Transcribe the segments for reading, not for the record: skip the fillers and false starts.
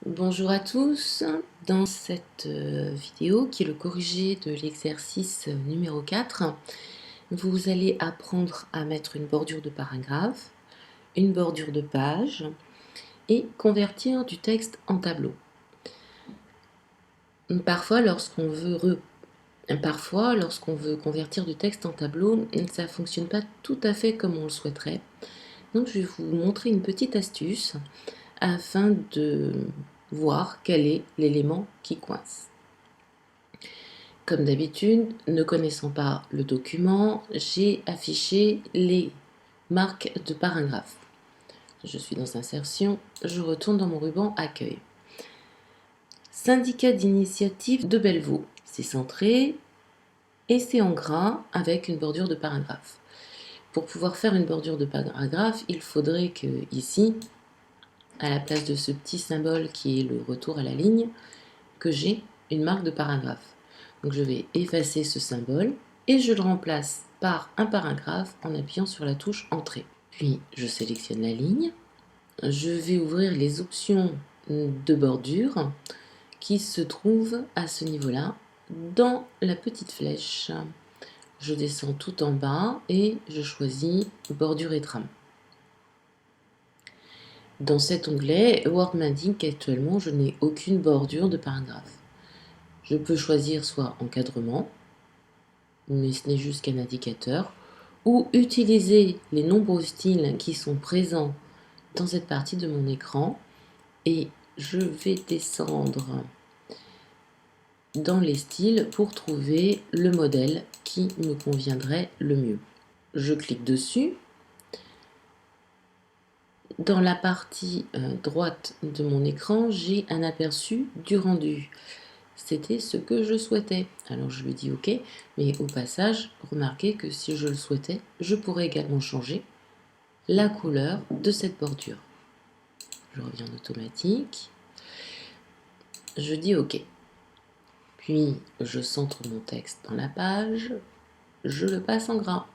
Bonjour à tous, dans cette vidéo qui est le corrigé de l'exercice numéro 4, vous allez apprendre à mettre une bordure de paragraphe, une bordure de page et convertir du texte en tableau. Parfois, lorsqu'on veut convertir du texte en tableau, ça ne fonctionne pas tout à fait comme on le souhaiterait. Donc je vais vous montrer une petite astuce afin de voir quel est l'élément qui coince. Comme d'habitude, ne connaissant pas le document, j'ai affiché les marques de paragraphe. Je suis dans Insertion, je retourne dans mon ruban Accueil. Syndicat d'initiative de Bellevaux, c'est centré et c'est en gras avec une bordure de paragraphe. Pour pouvoir faire une bordure de paragraphe, il faudrait que ici, à la place de ce petit symbole qui est le retour à la ligne, que j'ai une marque de paragraphe. Donc je vais effacer ce symbole et je le remplace par un paragraphe en appuyant sur la touche Entrée. Puis je sélectionne la ligne, je vais ouvrir les options de bordure qui se trouvent à ce niveau-là dans la petite flèche. Je descends tout en bas et je choisis bordure et trame. Dans cet onglet, Word m'indique qu'actuellement je n'ai aucune bordure de paragraphe. Je peux choisir soit encadrement, mais ce n'est juste qu'un indicateur, ou utiliser les nombreux styles qui sont présents dans cette partie de mon écran et je vais descendre dans les styles pour trouver le modèle qui me conviendrait le mieux. Je clique dessus. Dans la partie droite de mon écran, j'ai un aperçu du rendu. C'était ce que je souhaitais. Alors je lui dis OK, mais au passage, remarquez que si je le souhaitais, je pourrais également changer la couleur de cette bordure. Je reviens en automatique. Je dis OK. Puis je centre mon texte dans la page. Je le passe en gras.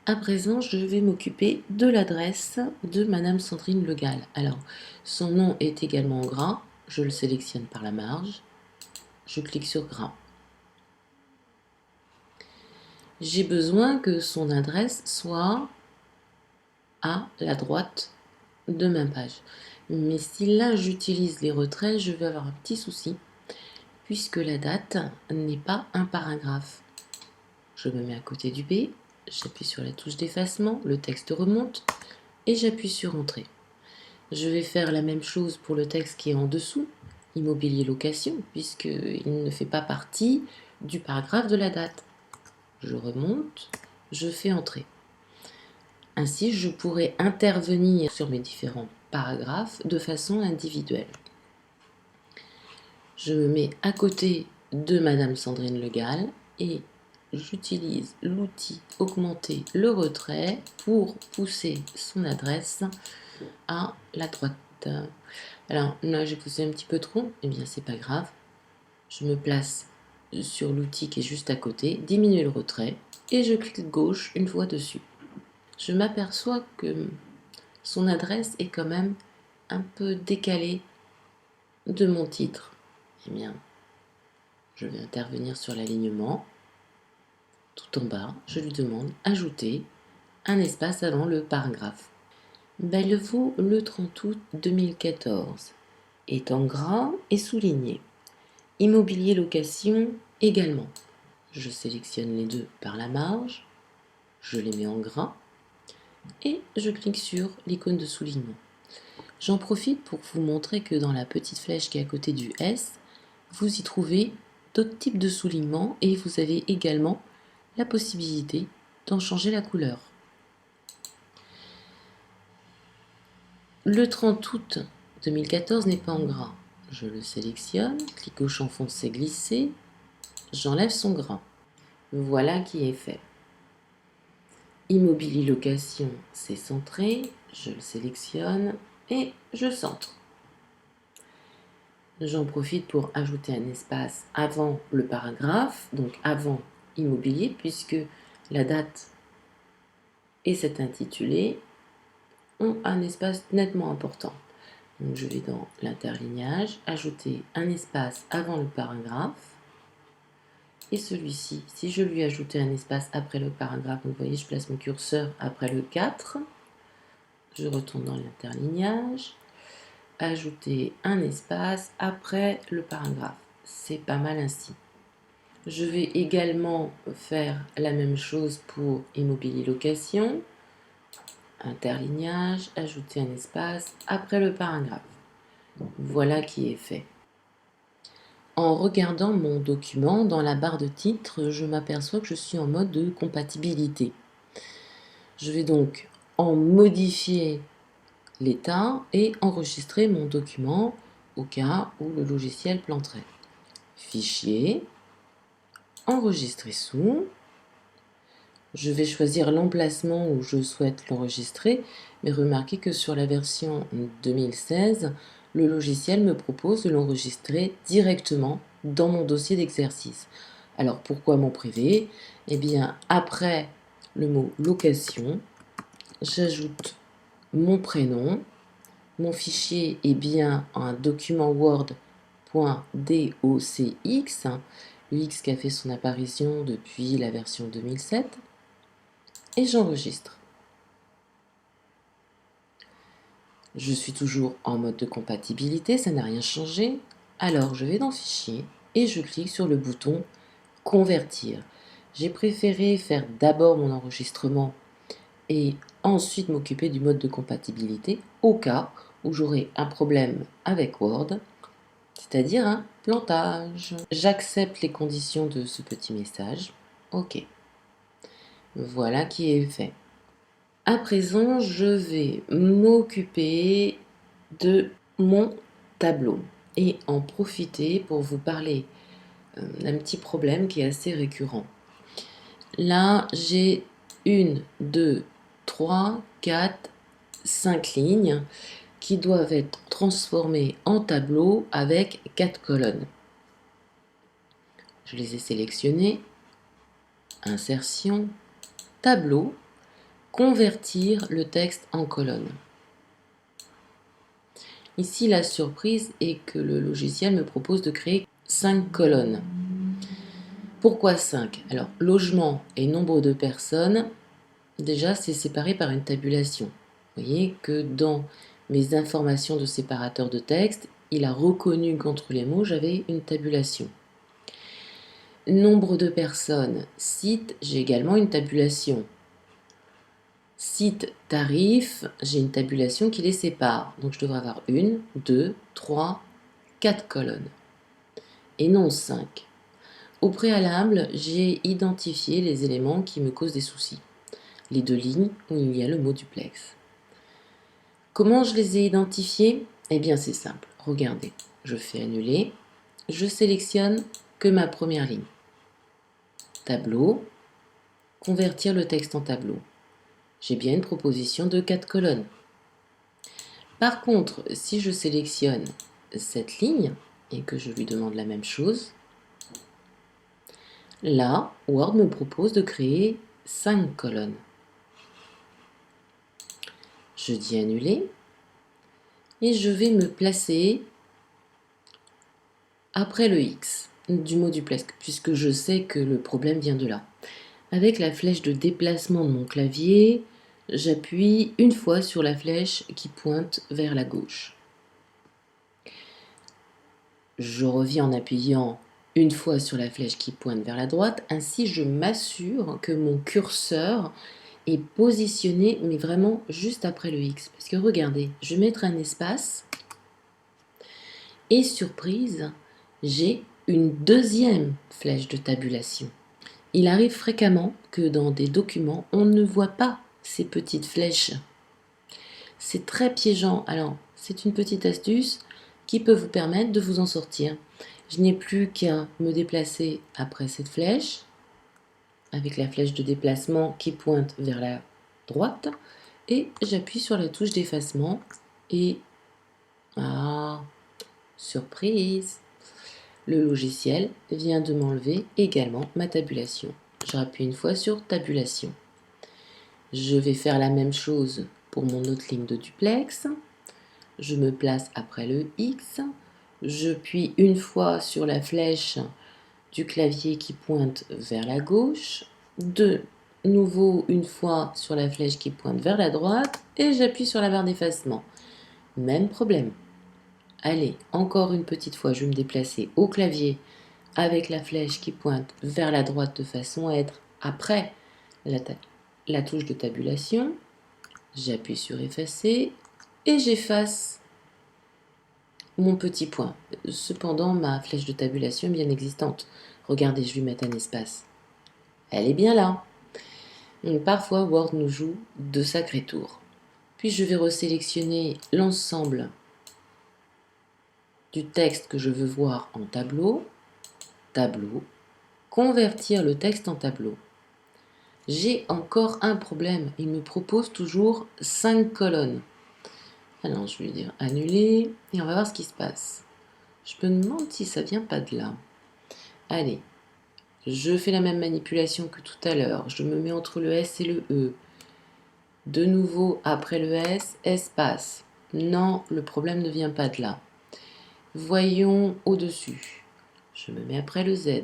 À présent, je vais m'occuper de l'adresse de Madame Sandrine Le Gall. Alors, son nom est également en gras. Je le sélectionne par la marge. Je clique sur gras. J'ai besoin que son adresse soit à la droite de ma page. Mais si là j'utilise les retraits, je vais avoir un petit souci puisque la date n'est pas un paragraphe. Je me mets à côté du B, j'appuie sur la touche d'effacement, le texte remonte et j'appuie sur Entrée. Je vais faire la même chose pour le texte qui est en dessous, immobilier location, puisqu'il ne fait pas partie du paragraphe de la date. Je remonte, je fais Entrée. Ainsi, je pourrais intervenir sur mes différents paragraphes de façon individuelle. Je me mets à côté de Madame Sandrine Le Gall et j'utilise l'outil augmenter le retrait pour pousser son adresse à la droite. Alors là, j'ai poussé un petit peu trop, eh bien c'est pas grave. Je me place sur l'outil qui est juste à côté, diminuer le retrait et je clique gauche une fois dessus. Je m'aperçois que son adresse est quand même un peu décalée de mon titre. Eh bien, je vais intervenir sur l'alignement. Tout en bas, je lui demande ajouter un espace avant le paragraphe. Bellevaux, le 30 août 2014, est en gras et souligné. Immobilier location également. Je sélectionne les deux par la marge, je les mets en gras et je clique sur l'icône de soulignement. J'en profite pour vous montrer que dans la petite flèche qui est à côté du S, vous y trouvez d'autres types de soulignements et vous avez également la possibilité d'en changer la couleur. Le 30 août 2014 n'est pas en gras. Je le sélectionne, clic gauche enfoncé glisser, j'enlève son gras. Voilà qui est fait. Immobilier location, c'est centré, je le sélectionne et je centre. J'en profite pour ajouter un espace avant le paragraphe, donc avant immobilier, puisque la date et cet intitulé ont un espace nettement important. Donc je vais dans l'interlignage, ajouter un espace avant le paragraphe. Et celui-ci, si je lui ajoutais un espace après le paragraphe, vous voyez, je place mon curseur après le 4. Je retourne dans l'interlignage, ajouter un espace après le paragraphe. C'est pas mal ainsi. Je vais également faire la même chose pour immobilier location. Interlignage, ajouter un espace après le paragraphe. Voilà qui est fait. En regardant mon document, dans la barre de titre, je m'aperçois que je suis en mode de compatibilité. Je vais donc en modifier l'état et enregistrer mon document au cas où le logiciel planterait. Fichier, enregistrer sous. Je vais choisir l'emplacement où je souhaite l'enregistrer, mais remarquez que sur la version 2016, le logiciel me propose de l'enregistrer directement dans mon dossier d'exercice. Alors pourquoi mon privé? Eh bien, après le mot location, j'ajoute mon prénom. Mon fichier est bien un document Word.docx, le X qui a fait son apparition depuis la version 2007, et j'enregistre. Je suis toujours en mode de compatibilité, ça n'a rien changé. Alors je vais dans Fichier et je clique sur le bouton Convertir. J'ai préféré faire d'abord mon enregistrement et ensuite m'occuper du mode de compatibilité au cas où j'aurai un problème avec Word, c'est-à-dire un plantage. J'accepte les conditions de ce petit message. OK. Voilà qui est fait. À présent, je vais m'occuper de mon tableau et en profiter pour vous parler d'un petit problème qui est assez récurrent. Là, j'ai 1, 2, 3, 4, 5 lignes qui doivent être transformées en tableau avec 4 colonnes. Je les ai sélectionnées. Insertion, tableau, convertir le texte en colonnes. Ici, la surprise est que le logiciel me propose de créer 5 colonnes. Pourquoi 5? Alors, logement et nombre de personnes, déjà, c'est séparé par une tabulation. Vous voyez que dans mes informations de séparateur de texte, il a reconnu qu'entre les mots, j'avais une tabulation. Nombre de personnes, site, j'ai également une tabulation. Site, tarif, j'ai une tabulation qui les sépare. Donc je devrais avoir 1, 2, 3, 4 colonnes. Et non 5. Au préalable, j'ai identifié les éléments qui me causent des soucis. Les 2 lignes où il y a le mot duplex. Comment je les ai identifiés? Eh bien c'est simple. Regardez, je fais annuler. Je sélectionne que ma première ligne. Tableau, convertir le texte en tableau. J'ai bien une proposition de 4 colonnes. Par contre, si je sélectionne cette ligne et que je lui demande la même chose, là, Word me propose de créer 5 colonnes. Je dis annuler et je vais me placer après le X du mot duplex, puisque je sais que le problème vient de là. Avec la flèche de déplacement de mon clavier, j'appuie une fois sur la flèche qui pointe vers la gauche. Je reviens en appuyant une fois sur la flèche qui pointe vers la droite, ainsi je m'assure que mon curseur est positionné, mais vraiment juste après le X. Parce que regardez, je vais mettre un espace, et surprise, j'ai une deuxième flèche de tabulation. Il arrive fréquemment que dans des documents, on ne voit pas ces petites flèches. C'est très piégeant. Alors, c'est une petite astuce qui peut vous permettre de vous en sortir. Je n'ai plus qu'à me déplacer après cette flèche, avec la flèche de déplacement qui pointe vers la droite, et j'appuie sur la touche d'effacement et ah, surprise, le logiciel vient de m'enlever également ma tabulation. Je rappuie une fois sur tabulation. Je vais faire la même chose pour mon autre ligne de duplex. je me place après le X, je puis une fois sur la flèche du clavier qui pointe vers la gauche, de nouveau une fois sur la flèche qui pointe vers la droite, et j'appuie sur la barre d'effacement. Même problème. Allez, encore une petite fois, je vais me déplacer au clavier avec la flèche qui pointe vers la droite de façon à être après la touche de tabulation. J'appuie sur effacer et j'efface mon petit point. Cependant, ma flèche de tabulation est bien existante. Regardez, je vais mettre un espace. Elle est bien là. Donc, parfois, Word nous joue de sacrés tours. Puis je vais resélectionner l'ensemble du texte que je veux voir en tableau, tableau, convertir le texte en tableau. J'ai encore un problème, il me propose toujours 5 colonnes. Alors je vais lui dire annuler et on va voir ce qui se passe. Je me demande si ça vient pas de là. Allez, je fais la même manipulation que tout à l'heure, je me mets entre le S et le E. De nouveau après le S, espace. Non, le problème ne vient pas de là. Voyons au-dessus. Je me mets après le Z.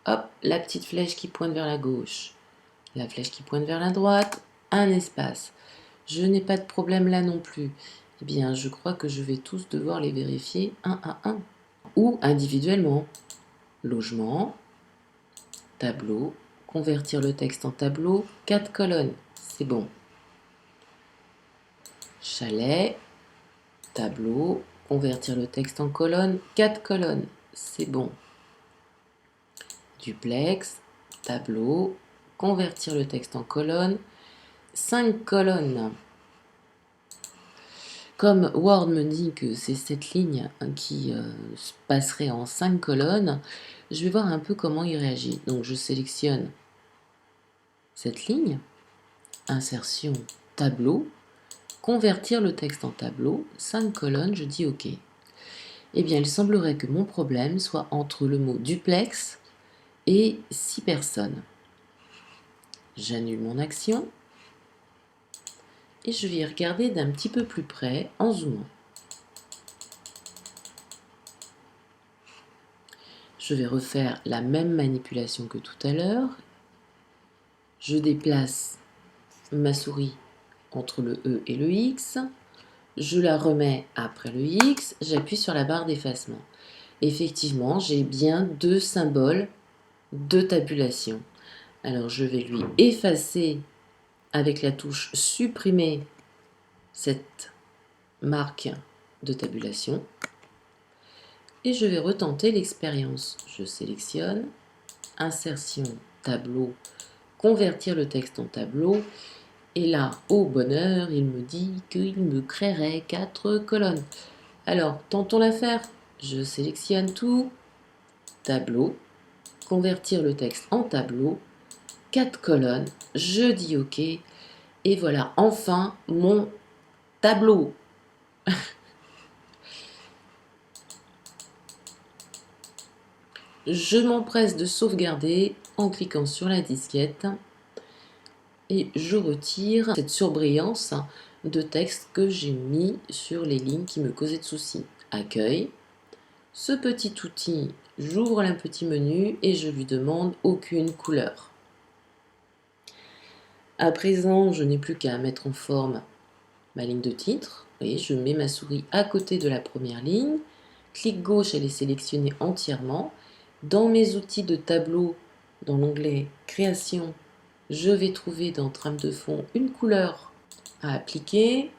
Hop, la petite flèche qui pointe vers la gauche. La flèche qui pointe vers la droite, un espace. Je n'ai pas de problème là non plus. Eh bien, je crois que je vais tous devoir les vérifier un à un. Ou individuellement. Logement, tableau, convertir le texte en tableau, 4 colonnes, c'est bon. Chalet, tableau, convertir le texte en colonne, 4 colonnes, c'est bon. Duplex, tableau, convertir le texte en colonne, 5 colonnes. Comme Word me dit que c'est cette ligne qui passerait en 5 colonnes, je vais voir un peu comment il réagit. Donc je sélectionne cette ligne, insertion, tableau, convertir le texte en tableau, 5 colonnes, je dis OK. Eh bien, il semblerait que mon problème soit entre le mot duplex et 6 personnes. J'annule mon action et je vais y regarder d'un petit peu plus près en zoomant. Je vais refaire la même manipulation que tout à l'heure. Je déplace ma souris entre le E et le X. Je la remets après le X. J'appuie sur la barre d'effacement. Effectivement, j'ai bien 2 symboles de tabulation. Alors, je vais lui effacer avec la touche supprimer cette marque de tabulation. Et je vais retenter l'expérience. Je sélectionne, insertion, tableau, convertir le texte en tableau. Et là, au bonheur, il me dit qu'il me créerait 4 colonnes. Alors, tentons l'affaire. Je sélectionne tout, tableau, convertir le texte en tableau, 4 colonnes, je dis OK. Et voilà, enfin, mon tableau. Je m'empresse de sauvegarder en cliquant sur la disquette et je retire cette surbrillance de texte que j'ai mis sur les lignes qui me causaient de soucis. Accueil. Ce petit outil, j'ouvre un petit menu et je lui demande aucune couleur. À présent, je n'ai plus qu'à mettre en forme ma ligne de titre. Et je mets ma souris à côté de la première ligne. Clic gauche, elle est sélectionnée entièrement. Dans mes outils de tableau, dans l'onglet Création, je vais trouver dans Trame de fond une couleur à appliquer.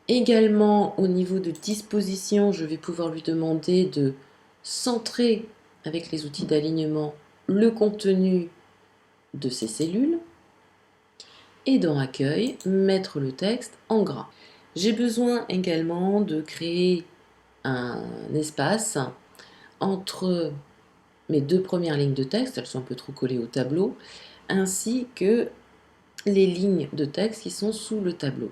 Également, au niveau de disposition, je vais pouvoir lui demander de centrer avec les outils d'alignement le contenu de ces cellules. Et dans Accueil, mettre le texte en gras. J'ai besoin également de créer un espace entre mes 2 premières lignes de texte, elles sont un peu trop collées au tableau, ainsi que les lignes de texte qui sont sous le tableau.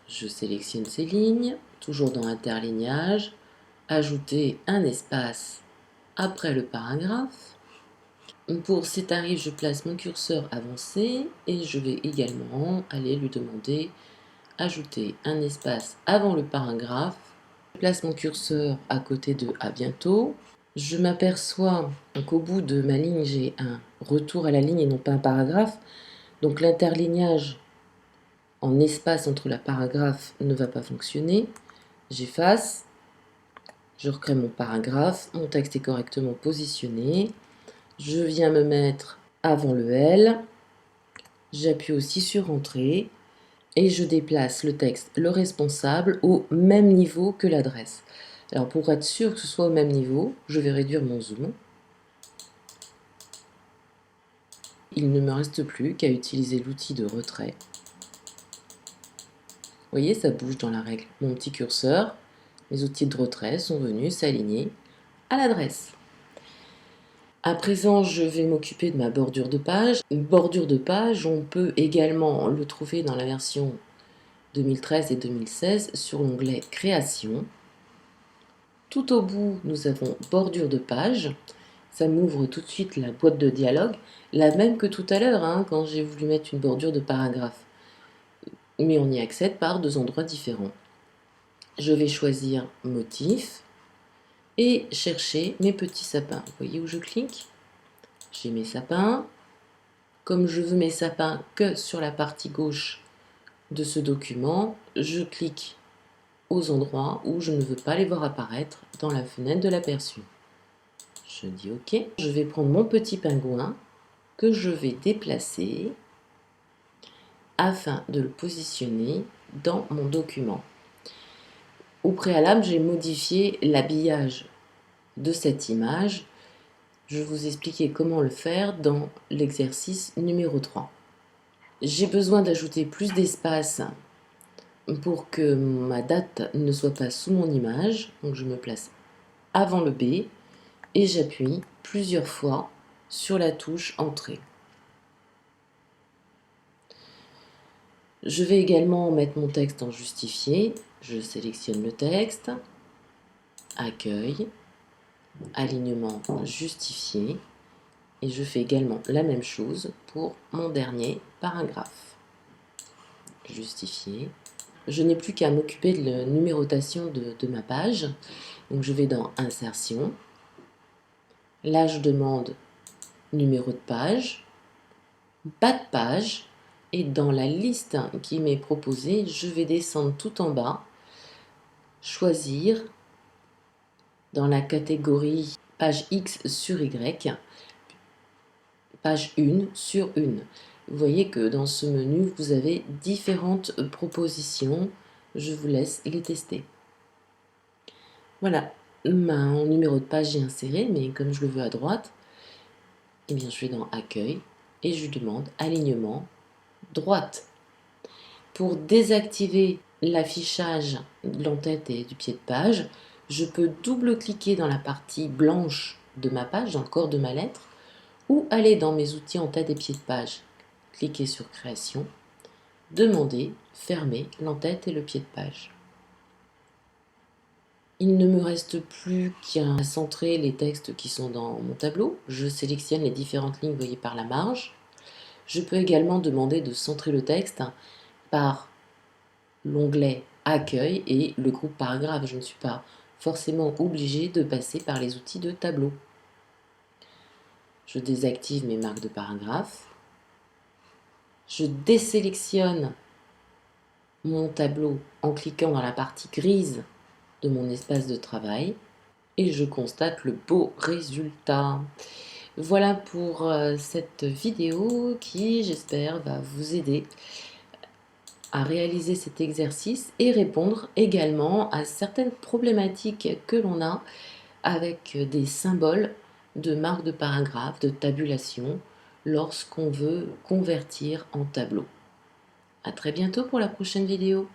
Je sélectionne ces lignes, toujours dans Interlignage, ajouter un espace après le paragraphe. Pour ces tarifs, je place mon curseur avancé et je vais également aller lui demander ajouter un espace avant le paragraphe. Je place mon curseur à côté de « À bientôt ». Je m'aperçois qu'au bout de ma ligne, j'ai un retour à la ligne et non pas un paragraphe. Donc l'interlignage en espace entre la paragraphe ne va pas fonctionner. J'efface, je recrée mon paragraphe, mon texte est correctement positionné. Je viens me mettre avant le L, j'appuie aussi sur Entrée et je déplace le texte, le responsable, au même niveau que l'adresse. Alors pour être sûr que ce soit au même niveau, je vais réduire mon zoom. Il ne me reste plus qu'à utiliser l'outil de retrait. Vous voyez, ça bouge dans la règle. Mon petit curseur, mes outils de retrait sont venus s'aligner à l'adresse. À présent, je vais m'occuper de ma bordure de page. Une bordure de page, on peut également le trouver dans la version 2013 et 2016 sur l'onglet Création. Tout au bout, nous avons bordure de page. Ça m'ouvre tout de suite la boîte de dialogue, la même que tout à l'heure, quand j'ai voulu mettre une bordure de paragraphe. Mais on y accède par deux endroits différents. Je vais choisir motif et chercher mes petits sapins. Vous voyez où je clique? J'ai mes sapins. Comme je veux mes sapins que sur la partie gauche de ce document, je clique aux endroits où je ne veux pas les voir apparaître dans la fenêtre de l'aperçu. Je dis OK. Je vais prendre mon petit pingouin que je vais déplacer afin de le positionner dans mon document. Au préalable, j'ai modifié l'habillage de cette image. Je vais vous expliquer comment le faire dans l'exercice numéro 3. J'ai besoin d'ajouter plus d'espace pour que ma date ne soit pas sous mon image. Donc je me place avant le B et j'appuie plusieurs fois sur la touche Entrée. Je vais également mettre mon texte en justifié. Je sélectionne le texte, accueil, alignement justifié et je fais également la même chose pour mon dernier paragraphe. Justifié. Je n'ai plus qu'à m'occuper de la numérotation de ma page. Donc je vais dans Insertion. Là, je demande numéro de page, bas de page. Et dans la liste qui m'est proposée, je vais descendre tout en bas, choisir dans la catégorie page X sur Y, page 1 sur 1. Vous voyez que dans ce menu, vous avez différentes propositions. Je vous laisse les tester. Voilà, mon numéro de page est inséré, mais comme je le veux à droite, eh bien, je vais dans Accueil et je lui demande Alignement droite. Pour désactiver l'affichage de l'entête et du pied de page, je peux double-cliquer dans la partie blanche de ma page, dans le corps de ma lettre, ou aller dans mes outils entête et pied de page. Cliquer sur Création, demander, fermer l'entête et le pied de page. Il ne me reste plus qu'à centrer les textes qui sont dans mon tableau. Je sélectionne les différentes lignes voyées par la marge. Je peux également demander de centrer le texte par l'onglet Accueil et le groupe paragraphe. Je ne suis pas forcément obligée de passer par les outils de tableau. Je désactive mes marques de paragraphe. Je désélectionne mon tableau en cliquant dans la partie grise de mon espace de travail et je constate le beau résultat. Voilà pour cette vidéo qui, j'espère, va vous aider à réaliser cet exercice et répondre également à certaines problématiques que l'on a avec des symboles de marque de paragraphe, de tabulation, lorsqu'on veut convertir en tableau. À très bientôt pour la prochaine vidéo.